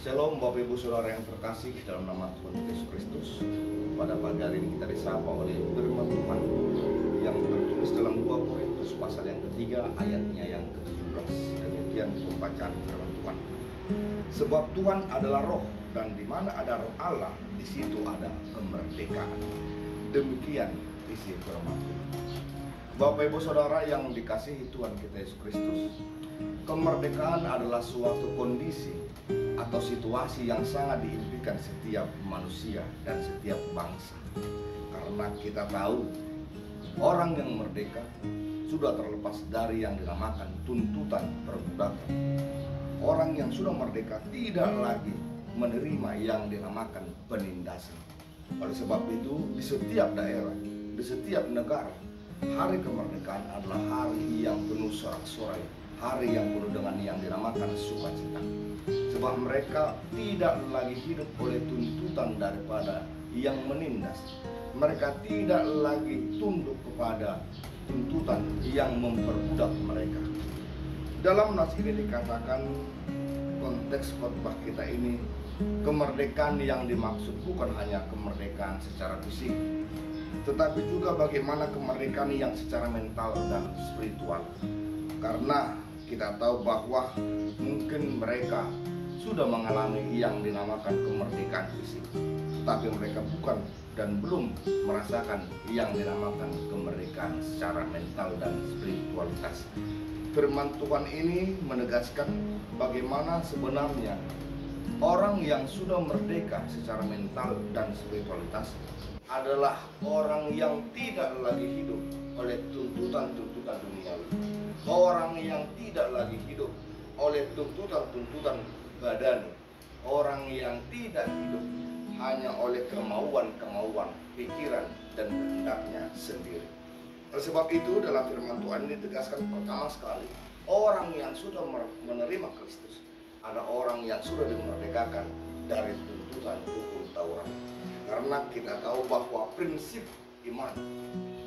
Shalom Bapak Ibu Saudara yang terkasih dalam nama Tuhan Yesus Kristus. Pada pagi hari ini kita disapa oleh firman Tuhan yang tertulis dalam 2 Korintus pasal yang ketiga ayatnya yang ke-17. Demikian pembacaan firman Tuhan. Sebab Tuhan adalah roh, dan di mana ada roh Allah, di situ ada kemerdekaan. Demikian isi firman Tuhan. Bapak Ibu Saudara yang dikasihi Tuhan kita Yesus Kristus, kemerdekaan adalah suatu kondisi atau situasi yang sangat diimpikan setiap manusia dan setiap bangsa. Karena kita tahu orang yang merdeka sudah terlepas dari yang dinamakan tuntutan perbudakan. Orang yang sudah merdeka tidak lagi menerima yang dinamakan penindasan. Oleh sebab itu, di setiap daerah, di setiap negara, hari kemerdekaan adalah hari yang penuh sorak-sorai, hari yang penuh dengan yang dinamakan sukacita. Sebab mereka tidak lagi hidup oleh tuntutan daripada yang menindas. Mereka tidak lagi tunduk kepada tuntutan yang memperbudak mereka. Dalam nas ini dikatakan, konteks khotbah kita ini, kemerdekaan yang dimaksud bukan hanya kemerdekaan secara fisik, tetapi juga bagaimana kemerdekaan yang secara mental dan spiritual. Karena kita tahu bahwa mungkin mereka sudah mengalami yang dinamakan kemerdekaan fisik, tetapi mereka bukan dan belum merasakan yang dinamakan kemerdekaan secara mental dan spiritualitas. Firman Tuhan ini menegaskan bagaimana sebenarnya orang yang sudah merdeka secara mental dan spiritualitas adalah orang yang tidak lagi hidup oleh tuntutan-tuntutan duniawi. Orang yang tidak lagi hidup oleh tuntutan-tuntutan badani. Orang yang tidak hidup hanya oleh kemauan-kemauan, pikiran dan kehendaknya sendiri. Oleh sebab itu dalam firman Tuhan ini ditegaskan pertama sekali, orang yang sudah menerima Kristus adalah orang yang sudah dimerdekakan dari tuntutan hukum Taurat. Karena kita tahu bahwa prinsip iman,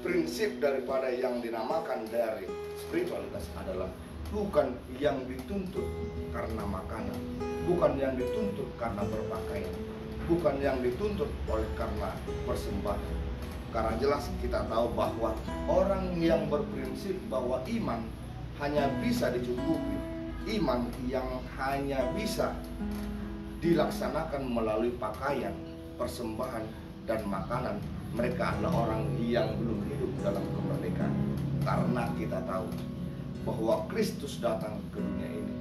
prinsip daripada yang dinamakan dari spiritualitas adalah bukan yang dituntut karena makanan, bukan yang dituntut karena berpakaian, bukan yang dituntut oleh karena persembahan. Karena jelas kita tahu bahwa orang yang berprinsip bahwa iman hanya bisa dicukupi, iman yang hanya bisa dilaksanakan melalui pakaian, persembahan, dan makanan, mereka adalah orang yang belum hidup dalam kemerdekaan. Karena kita tahu bahwa Kristus datang ke dunia ini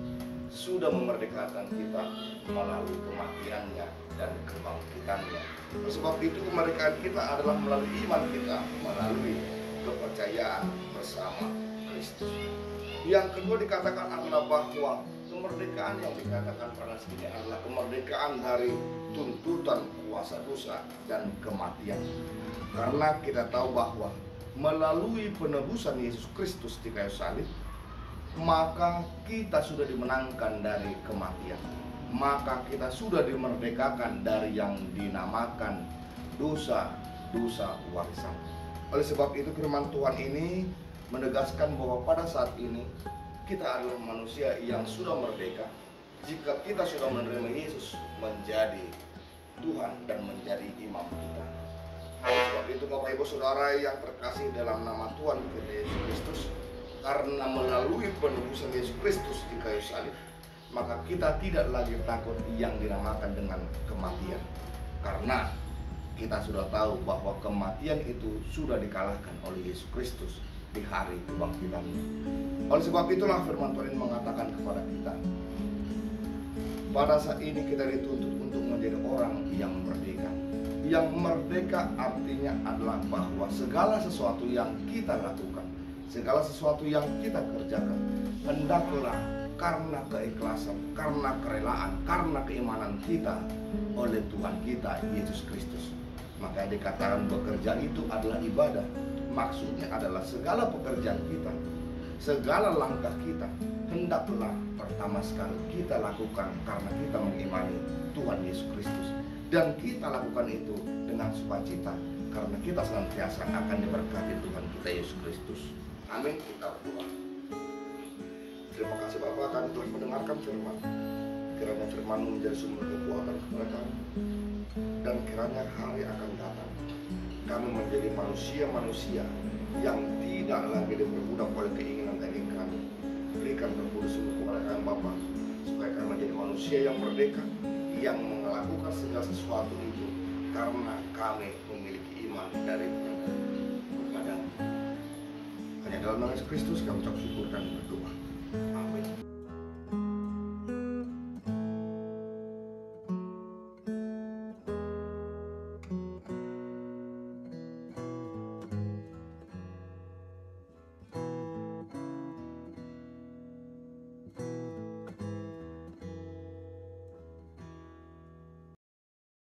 sudah memerdekakan kita melalui kematiannya dan kebangkitannya. Sebab itu kemerdekaan kita adalah melalui iman kita, melalui kepercayaan bersama Kristus. Yang kedua dikatakan adalah bahwa kemerdekaan yang dikatakan pada sini adalah kemerdekaan dari tuntutan kuasa dosa dan kematian. Karena kita tahu bahwa melalui penebusan Yesus Kristus di kayu salib, maka kita sudah dimenangkan dari kematian. Maka kita sudah dimerdekakan dari yang dinamakan dosa-dosa warisan. Oleh sebab itu firman Tuhan ini menegaskan bahwa pada saat ini kita adalah manusia yang sudah merdeka jika kita sudah menerima Yesus menjadi Tuhan dan menjadi imam kita. Oleh sebab itu Bapak Ibu Saudara yang terkasih dalam nama Tuhan kita Yesus Kristus, karena melalui penebusan Yesus Kristus di kayu salib, maka kita tidak lagi takut yang dinamakan dengan kematian. Karena kita sudah tahu bahwa kematian itu sudah dikalahkan oleh Yesus Kristus di hari kebangkitannya. Oleh sebab itulah firman Tuhan mengatakan kepada kita, pada saat ini kita dituntut untuk menjadi orang yang merdeka. Yang merdeka artinya adalah bahwa segala sesuatu yang kita lakukan, segala sesuatu yang kita kerjakan, hendaklah karena keikhlasan, karena kerelaan, karena keimanan kita oleh Tuhan kita Yesus Kristus. Maka dikatakan bekerja itu adalah ibadah. Maksudnya adalah segala pekerjaan kita, segala langkah kita, hendaklah pertama sekali kita lakukan karena kita mengimani Tuhan Yesus Kristus. Dan kita lakukan itu dengan sukacita karena kita senantiasa akan diberkati Tuhan kita Yesus Kristus. Amin. Kita berdoa. Terima kasih Bapak, kami telah mendengarkan firman. kiranya firman-Mu menjadi sumber kekuatan kepada kami, dan kiranya hari akan datang kami menjadi manusia-manusia yang tidak lagi diperbudak oleh keinginan daging kami. Berikan terkudus kepada kami Bapa, supaya kami menjadi manusia yang merdeka, yang melakukan segala sesuatu itu karena kami memiliki iman dari kepadamu. Hanya dalam nama Yesus Kristus kami ucap syukur dan berdoa. Amin.